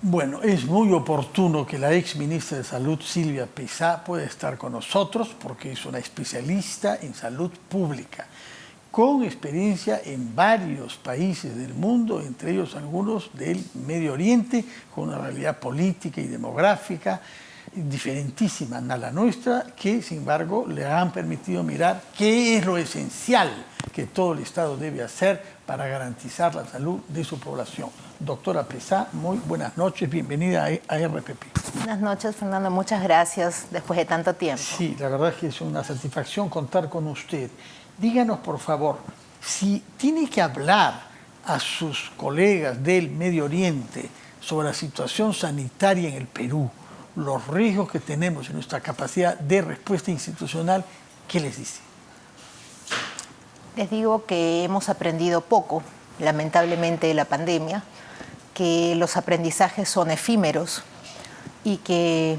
Bueno, es muy oportuno que la ex ministra de Salud, Silvia Pezá, pueda estar con nosotros porque es una especialista en salud pública, con experiencia en varios países del mundo, entre ellos algunos del Medio Oriente, con una realidad política y demográfica diferentísima a la nuestra, que sin embargo le han permitido mirar qué es lo esencial que todo el Estado debe hacer para garantizar la salud de su población. Doctora Pezá, muy buenas noches, bienvenida a RPP. Buenas noches, Fernando, muchas gracias después de tanto tiempo. Sí, la verdad es que es una satisfacción contar con usted. Díganos, por favor, si tiene que hablar a sus colegas del Medio Oriente sobre la situación sanitaria en el Perú, los riesgos que tenemos en nuestra capacidad de respuesta institucional, ¿qué les dice? Les digo que hemos aprendido poco, lamentablemente, de la pandemia, que los aprendizajes son efímeros y que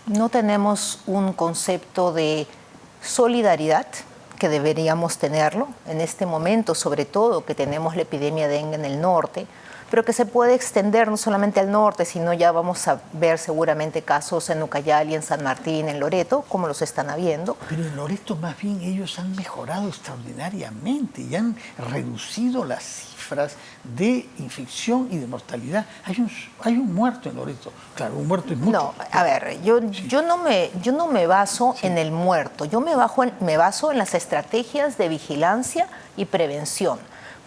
no tenemos un concepto de solidaridad que deberíamos tenerlo en este momento, sobre todo que tenemos la epidemia de dengue en el norte, pero que se puede extender no solamente al norte, sino ya vamos a ver seguramente casos en Ucayali, en San Martín, en Loreto, como los están habiendo. Pero en Loreto más bien ellos han mejorado extraordinariamente y han reducido las cifras de infección y de mortalidad. Hay un muerto en Loreto. Claro, un muerto es mucho. No, a ver, yo no me baso en el muerto, yo me baso en las estrategias de vigilancia y prevención,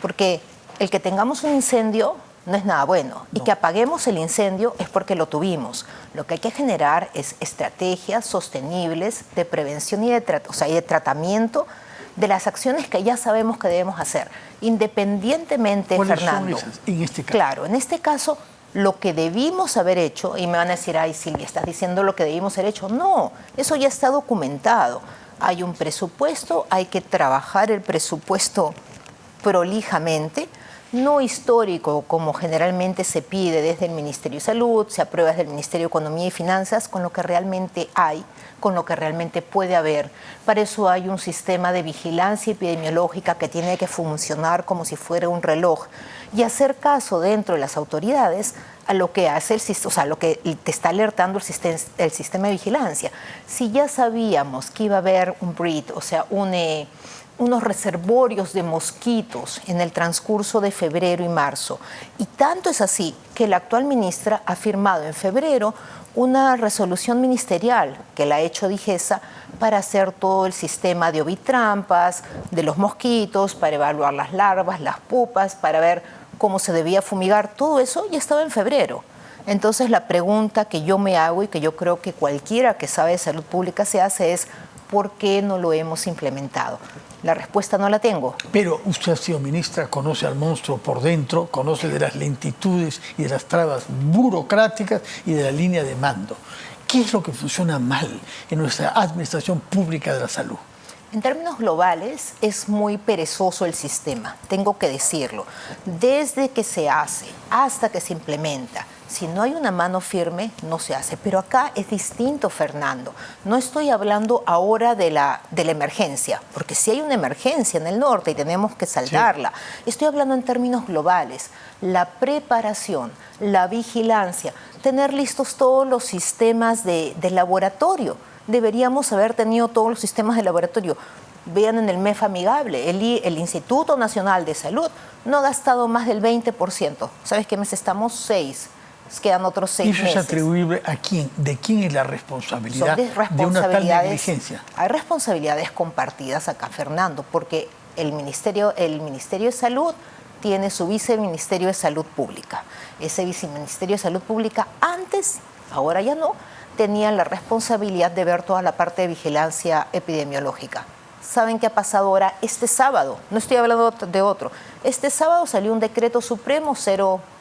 porque el que tengamos un incendio no es nada bueno. Y que apaguemos el incendio es porque lo tuvimos. Lo que hay que generar es estrategias sostenibles de prevención y de tratamiento de las acciones que ya sabemos que debemos hacer. Independientemente, ¿cuáles Fernando. son esas en este caso? Claro, en este caso, lo que debimos haber hecho, y me van a decir, ay Silvia, estás diciendo lo que debimos haber hecho. No, eso ya está documentado. Hay un presupuesto, hay que trabajar el presupuesto prolijamente, no histórico como generalmente se pide desde el Ministerio de Salud, se aprueba desde el Ministerio de Economía y Finanzas, con lo que realmente hay, con lo que realmente puede haber. Para eso hay un sistema de vigilancia epidemiológica que tiene que funcionar como si fuera un reloj y hacer caso dentro de las autoridades a lo que hace el sistema, o sea, lo que te está alertando el sistema de vigilancia. Si ya sabíamos que iba a haber un breed, o sea, unos reservorios de mosquitos en el transcurso de febrero y marzo. Y tanto es así que la actual ministra ha firmado en febrero una resolución ministerial que la ha hecho DIGESA para hacer todo el sistema de ovitrampas, de los mosquitos, para evaluar las larvas, las pupas, para ver cómo se debía fumigar. Todo eso ya estaba en febrero. Entonces la pregunta que yo me hago y que yo creo que cualquiera que sabe de salud pública se hace es ¿por qué no lo hemos implementado? La respuesta no la tengo. Pero usted ha sido ministra, conoce al monstruo por dentro, conoce de las lentitudes y de las trabas burocráticas y de la línea de mando. ¿Qué es lo que funciona mal en nuestra administración pública de la salud? En términos globales, es muy perezoso el sistema, tengo que decirlo. Desde que se hace hasta que se implementa, si no hay una mano firme, no se hace. Pero acá es distinto, Fernando. No estoy hablando ahora de la emergencia, porque sí hay una emergencia en el norte y tenemos que saldarla. Sí. Estoy hablando en términos globales. La preparación, la vigilancia, tener listos todos los sistemas de laboratorio. Deberíamos haber tenido todos los sistemas de laboratorio. Vean en el MEF amigable, el Instituto Nacional de Salud no ha gastado más del 20%. ¿Sabes qué mes estamos? 6. Quedan otros 6 meses. ¿Y eso es atribuible a quién? ¿De quién es la responsabilidad de una tal negligencia? Hay responsabilidades compartidas acá, Fernando, porque el Ministerio de Salud tiene su Viceministerio de Salud Pública. Ese Viceministerio de Salud Pública antes, ahora ya no, tenían la responsabilidad de ver toda la parte de vigilancia epidemiológica. ¿Saben qué ha pasado ahora este sábado? No estoy hablando de otro. Este sábado salió un decreto supremo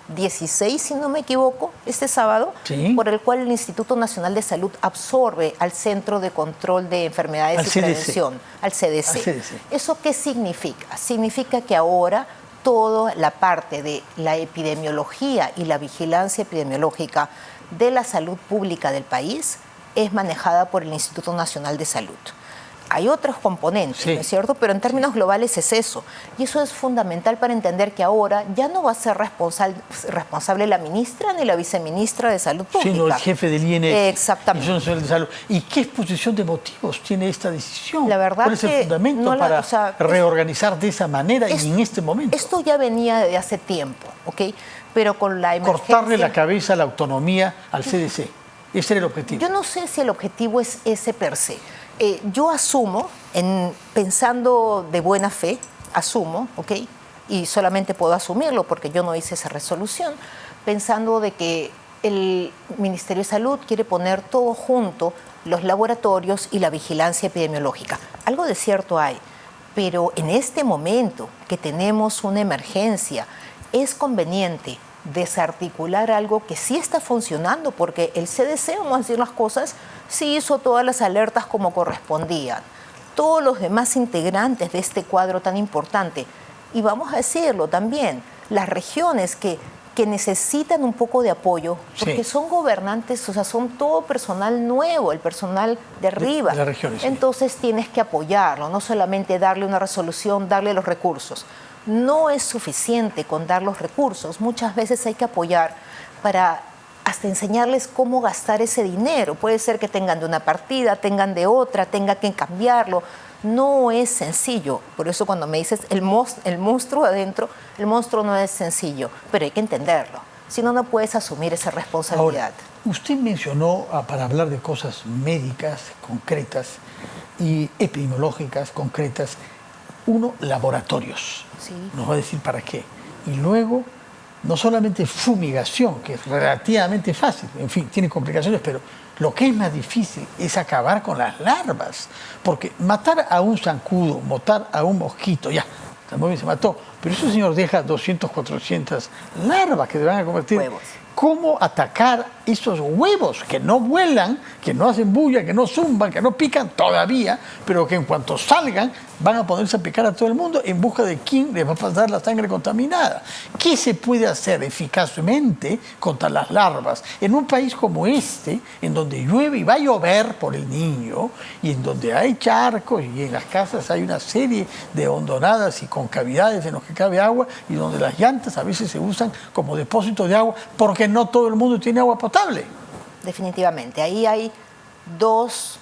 016, si no me equivoco, este sábado, ¿sí?, por el cual el Instituto Nacional de Salud absorbe al Centro de Control de Enfermedades y Prevención, al CDC. ¿Eso qué significa? Significa que ahora toda la parte de la epidemiología y la vigilancia epidemiológica de la salud pública del país es manejada por el Instituto Nacional de Salud. Hay otros componentes, sí, ¿no es cierto? Pero en términos globales es eso. Y eso es fundamental para entender que ahora ya no va a ser responsable la ministra ni la viceministra de Salud Pública. Sino el jefe del INS. Exactamente. Nacional de Salud. ¿Y qué exposición de motivos tiene esta decisión? La verdad ¿Cuál es el fundamento no para reorganizar de esa manera y en este momento? Esto ya venía de hace tiempo, ¿ok? Pero con la emergencia... Cortarle la cabeza a la autonomía al CDC. Ese era el objetivo. Yo no sé si el objetivo es ese per se. Yo asumo, pensando de buena fe, asumo, ¿ok? Y solamente puedo asumirlo porque yo no hice esa resolución, pensando de que el Ministerio de Salud quiere poner todo junto, los laboratorios y la vigilancia epidemiológica. Algo de cierto hay, pero en este momento que tenemos una emergencia, es conveniente desarticular algo que sí está funcionando, porque el CDC, vamos a decir las cosas, sí hizo todas las alertas como correspondían. Todos los demás integrantes de este cuadro tan importante, y vamos a decirlo también, las regiones que necesitan un poco de apoyo, porque sí, son gobernantes, o sea, son todo personal nuevo, el personal de arriba. De las regiones, sí. Entonces tienes que apoyarlo, no solamente darle una resolución, darle los recursos. No es suficiente con dar los recursos, muchas veces hay que apoyar para hasta enseñarles cómo gastar ese dinero. Puede ser que tengan de una partida, tengan de otra, tengan que cambiarlo. No es sencillo, por eso cuando me dices el monstruo adentro, el monstruo no es sencillo, pero hay que entenderlo, si no, no puedes asumir esa responsabilidad. Ahora, usted mencionó, para hablar de cosas médicas concretas y epidemiológicas concretas, laboratorios. Sí. Nos va a decir para qué. Y luego, no solamente fumigación, que es relativamente fácil, en fin, tiene complicaciones, pero lo que es más difícil es acabar con las larvas. Porque matar a un zancudo, matar a un mosquito, ya, muy bien, se mató, pero ese señor deja 200, 400 larvas que se van a convertir en huevos. ¿Cómo atacar esos huevos que no vuelan, que no hacen bulla, que no zumban, que no pican todavía, pero que en cuanto salgan van a ponerse a picar a todo el mundo en busca de quién les va a pasar la sangre contaminada? ¿Qué se puede hacer eficazmente contra las larvas en un país como este, en donde llueve y va a llover por el Niño, y en donde hay charcos y en las casas hay una serie de hondonadas y concavidades en los que cabe agua, y donde las llantas a veces se usan como depósito de agua porque no todo el mundo tiene agua potable? Definitivamente, ahí hay dos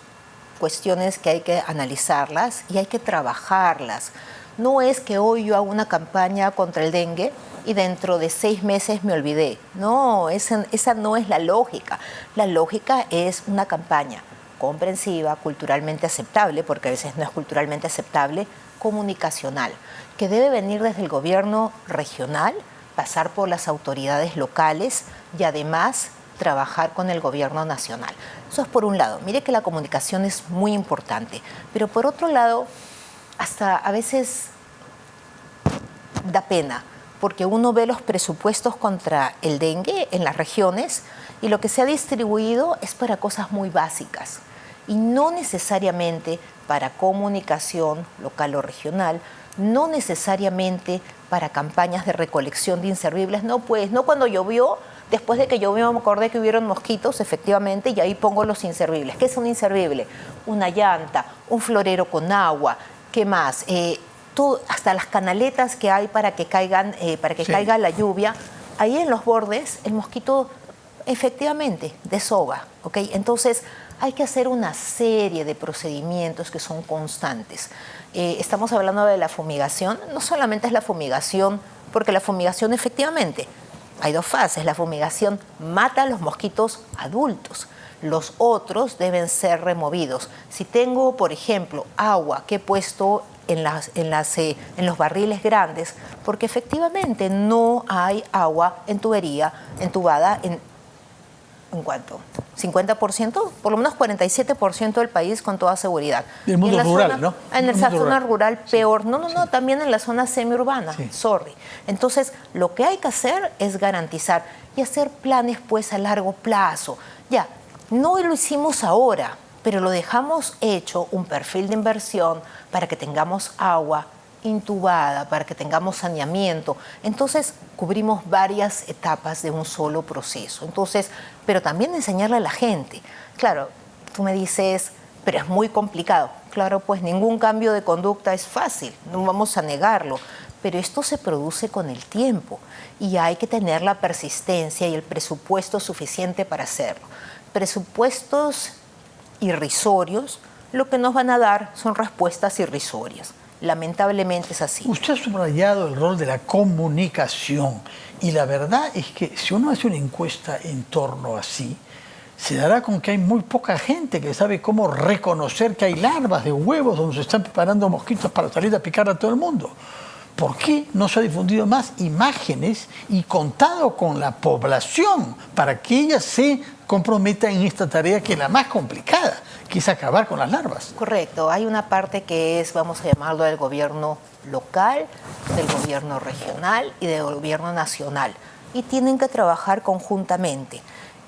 cuestiones que hay que analizarlas y hay que trabajarlas. No es que hoy yo hago una campaña contra el dengue y dentro de 6 meses me olvidé. No, esa no es la lógica. La lógica es una campaña comprensiva, culturalmente aceptable, porque a veces no es culturalmente aceptable, comunicacional, que debe venir desde el gobierno regional, pasar por las autoridades locales y además trabajar con el gobierno nacional. Eso es por un lado. Mire que la comunicación es muy importante, pero por otro lado, hasta a veces da pena, porque uno ve los presupuestos contra el dengue en las regiones y lo que se ha distribuido es para cosas muy básicas y no necesariamente para comunicación local o regional, no necesariamente para campañas de recolección de inservibles. No, pues, no cuando llovió, después de que llovió me acordé que hubieron mosquitos, efectivamente, y ahí pongo los inservibles. ¿Qué es un inservible? Una llanta, un florero con agua, ¿qué más? Todo, hasta las canaletas que hay para que caigan, caiga la lluvia. Ahí en los bordes el mosquito efectivamente desova, ¿ok? Entonces hay que hacer una serie de procedimientos que son constantes. Estamos hablando de la fumigación, no solamente es la fumigación, porque la fumigación efectivamente, hay 2 fases, la fumigación mata a los mosquitos adultos, los otros deben ser removidos. Si tengo, por ejemplo, agua que he puesto en los barriles grandes, porque efectivamente no hay agua en tubería, entubada ¿en cuánto? ¿50%? Por lo menos 47% del país con toda seguridad. Del mundo rural, ¿no? En la zona rural peor. No, sí. También en la zona semiurbana, sí. Sorry. Entonces, lo que hay que hacer es garantizar y hacer planes pues a largo plazo. Ya, no lo hicimos ahora, pero lo dejamos hecho, un perfil de inversión para que tengamos agua intubada, para que tengamos saneamiento. Entonces, cubrimos varias etapas de un solo proceso. Entonces, pero también enseñarle a la gente. Claro, tú me dices, pero es muy complicado. Claro, pues ningún cambio de conducta es fácil, no vamos a negarlo, pero esto se produce con el tiempo y hay que tener la persistencia y el presupuesto suficiente para hacerlo. Presupuestos irrisorios, lo que nos van a dar son respuestas irrisorias. Lamentablemente es así. Usted ha subrayado el rol de la comunicación y la verdad es que si uno hace una encuesta en torno así, se dará con que hay muy poca gente que sabe cómo reconocer que hay larvas de huevos donde se están preparando mosquitos para salir a picar a todo el mundo. ¿Por qué no se ha difundido más imágenes y contado con la población para que ella se comprometa en esta tarea que es la más complicada, que es acabar con las larvas? Correcto. Hay una parte que es, vamos a llamarlo, del gobierno local, del gobierno regional y del gobierno nacional. Y tienen que trabajar conjuntamente.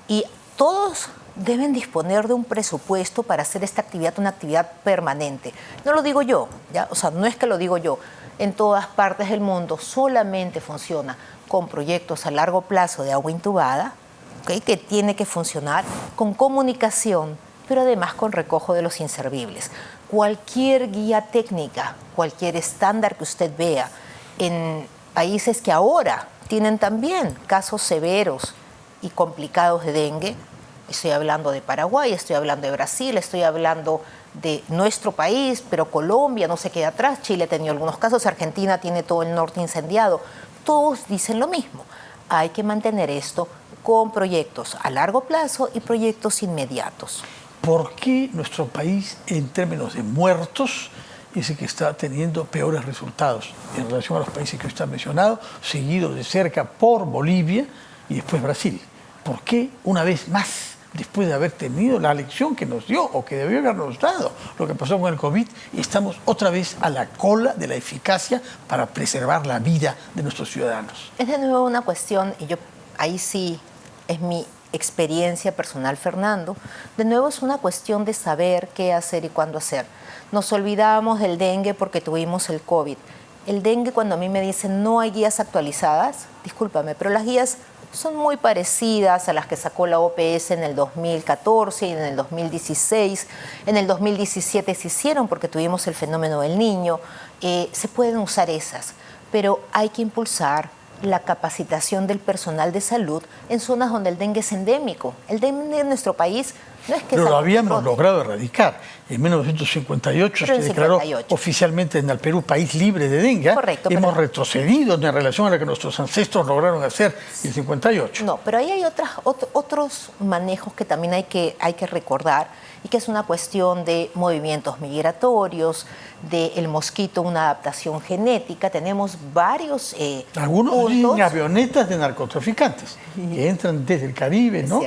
Y todos deben disponer de un presupuesto para hacer esta actividad una actividad permanente. No lo digo yo, ¿ya? O sea, no es que lo digo yo. En todas partes del mundo solamente funciona con proyectos a largo plazo de agua intubada, ¿okay? Que tiene que funcionar con comunicación, pero además con recojo de los inservibles. Cualquier guía técnica, cualquier estándar que usted vea en países que ahora tienen también casos severos y complicados de dengue, estoy hablando de Paraguay, estoy hablando de Brasil, estoy hablando de nuestro país, pero Colombia no se queda atrás, Chile ha tenido algunos casos, Argentina tiene todo el norte incendiado. Todos dicen lo mismo, hay que mantener esto con proyectos a largo plazo y proyectos inmediatos. ¿Por qué nuestro país, en términos de muertos, es el que está teniendo peores resultados en relación a los países que usted ha mencionado, seguido de cerca por Bolivia y después Brasil? ¿Por qué una vez más, después de haber tenido la lección que nos dio o que debió habernos dado lo que pasó con el COVID, estamos otra vez a la cola de la eficacia para preservar la vida de nuestros ciudadanos? Es de nuevo una cuestión, y yo ahí sí es mi experiencia personal, Fernando, de nuevo es una cuestión de saber qué hacer y cuándo hacer. Nos olvidamos del dengue porque tuvimos el COVID. El dengue, cuando a mí me dicen no hay guías actualizadas, discúlpame, pero las guías son muy parecidas a las que sacó la OPS en el 2014 y en el 2016. En el 2017 se hicieron porque tuvimos el fenómeno del Niño. Se pueden usar esas, pero hay que impulsar la capacitación del personal de salud en zonas donde el dengue es endémico. El dengue en nuestro país no es que... Pero lo habíamos logrado erradicar. En 1958 se declaró oficialmente en el Perú país libre de dengue. Correcto. Hemos retrocedido en relación a lo que nuestros ancestros lograron hacer en el 58. No, pero ahí hay otros manejos que también hay que recordar y que es una cuestión de movimientos migratorios, del mosquito, una adaptación genética. Tenemos varios algunos dicen avionetas de narcotraficantes que entran desde el Caribe, ¿no?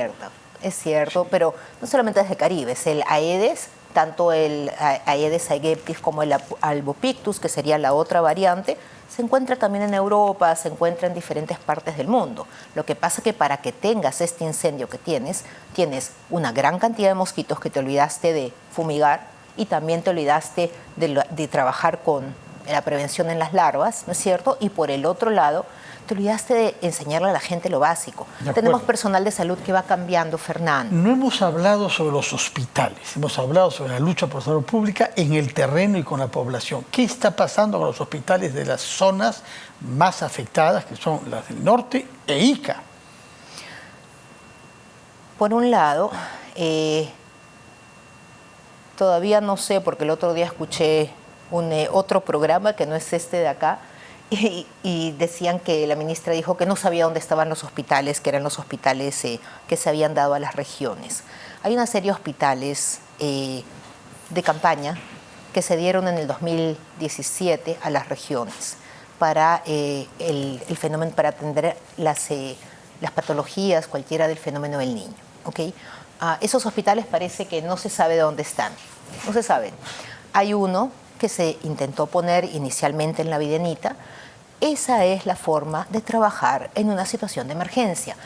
Es cierto, pero no solamente desde el Caribe, es el Aedes, tanto el Aedes aegyptis como el Albopictus, que sería la otra variante, se encuentra también en Europa, se encuentra en diferentes partes del mundo. Lo que pasa es que para que tengas este incendio que tienes una gran cantidad de mosquitos que te olvidaste de fumigar y también te olvidaste de trabajar con la prevención en las larvas, ¿no es cierto? Y por el otro lado, te olvidaste de enseñarle a la gente lo básico. Tenemos personal de salud que va cambiando, Fernando. No hemos hablado sobre los hospitales, hemos hablado sobre la lucha por salud pública en el terreno y con la población. ¿Qué está pasando con los hospitales de las zonas más afectadas, que son las del norte e Ica? Por un lado, todavía no sé, porque el otro día escuché otro programa que no es este de acá, y decían que la ministra dijo que no sabía dónde estaban los hospitales, que eran los hospitales que se habían dado a las regiones. Hay una serie de hospitales de campaña que se dieron en el 2017 a las regiones para el fenómeno, para atender las patologías, cualquiera del fenómeno del Niño. ¿Okay? Esos hospitales parece que no se sabe dónde están, no se saben. Hay uno que se intentó poner inicialmente en la Videnita. Esa es la forma de trabajar en una situación de emergencia.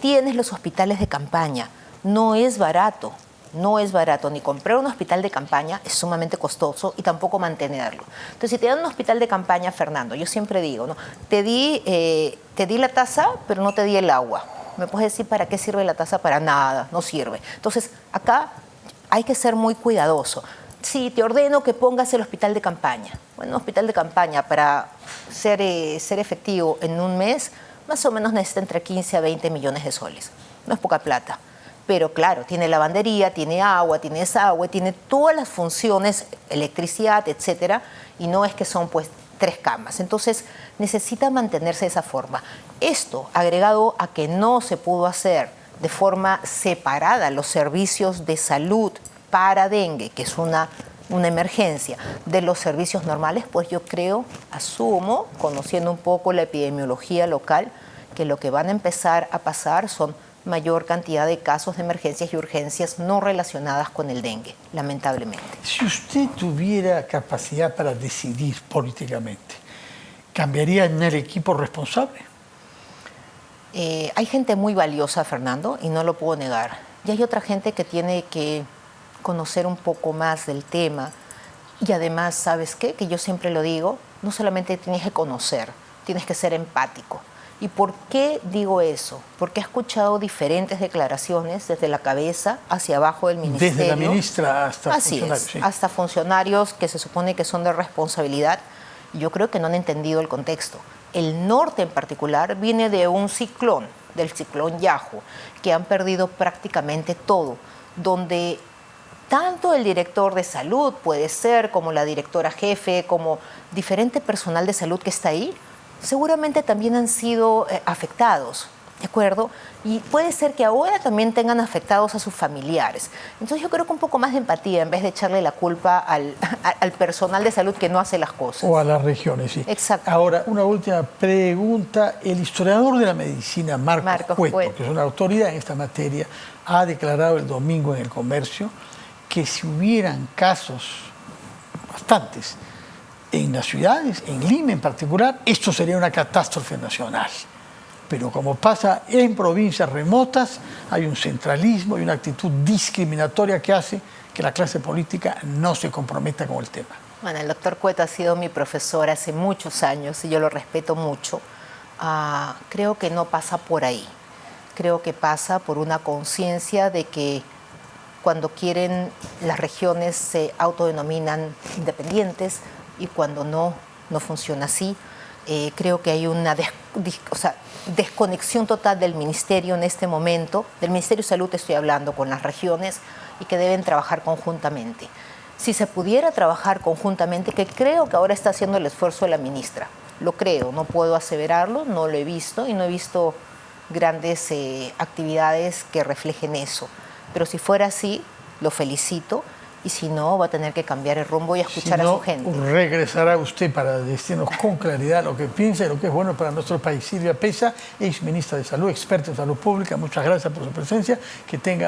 Tienes los hospitales de campaña, no es barato ni comprar un hospital de campaña es sumamente costoso y tampoco mantenerlo. Entonces, si te dan un hospital de campaña, Fernando, yo siempre digo, ¿no? Te di la taza, pero no te di el agua. Me puedes decir, ¿para qué sirve la taza? Para nada, no sirve. Entonces, acá hay que ser muy cuidadoso. Sí, te ordeno que pongas el hospital de campaña. Bueno, un hospital de campaña para ser efectivo en un mes, más o menos necesita entre 15 a 20 millones de soles. No es poca plata. Pero claro, tiene lavandería, tiene agua, tiene desagüe, tiene todas las funciones, electricidad, etcétera, y no es que son pues 3 camas. Entonces necesita mantenerse de esa forma. Esto, agregado a que no se pudo hacer de forma separada los servicios de salud para dengue, que es una emergencia, de los servicios normales, pues yo creo, asumo, conociendo un poco la epidemiología local, que lo que van a empezar a pasar son mayor cantidad de casos de emergencias y urgencias no relacionadas con el dengue, lamentablemente. Si usted tuviera capacidad para decidir políticamente, ¿cambiaría en el equipo responsable? Hay gente muy valiosa, Fernando, y no lo puedo negar. Y hay otra gente que tiene que conocer un poco más del tema. Y además, ¿sabes qué? Que yo siempre lo digo, no solamente tienes que conocer, tienes que ser empático. ¿Y por qué digo eso? Porque he escuchado diferentes declaraciones desde la cabeza hacia abajo del ministerio. Desde la ministra hasta funcionarios. Sí. Hasta funcionarios que se supone que son de responsabilidad. Yo creo que no han entendido el contexto. El norte en particular viene de un ciclón, del ciclón Yahu, que han perdido prácticamente todo, donde tanto el director de salud puede ser, como la directora jefe, como diferente personal de salud que está ahí, seguramente también han sido afectados, ¿de acuerdo? Y puede ser que ahora también tengan afectados a sus familiares. Entonces yo creo que un poco más de empatía en vez de echarle la culpa al personal de salud que no hace las cosas. O a las regiones, sí. Exacto. Ahora, una última pregunta. El historiador de la medicina, Marcos Cueto, que es una autoridad en esta materia, ha declarado el domingo en El Comercio que si hubieran casos, bastantes, en las ciudades, en Lima en particular, esto sería una catástrofe nacional. Pero como pasa en provincias remotas, hay un centralismo y una actitud discriminatoria que hace que la clase política no se comprometa con el tema. Bueno, el doctor Cueto ha sido mi profesor hace muchos años y yo lo respeto mucho. Creo que no pasa por ahí. Creo que pasa por una conciencia de que cuando quieren las regiones se autodenominan independientes, y cuando no funciona así. Creo que hay una desconexión total del ministerio en este momento, del Ministerio de Salud estoy hablando, con las regiones, y que deben trabajar conjuntamente. Si se pudiera trabajar conjuntamente, que creo que ahora está haciendo el esfuerzo de la ministra, lo creo, no puedo aseverarlo, no lo he visto y no he visto grandes actividades que reflejen eso. Pero si fuera así, lo felicito. Y si no, va a tener que cambiar el rumbo y escuchar a su gente. Regresará usted para decirnos con claridad lo que piensa y lo que es bueno para nuestro país. Silvia Peza, ex ministra de Salud, experta en salud pública, muchas gracias por su presencia. Que tenga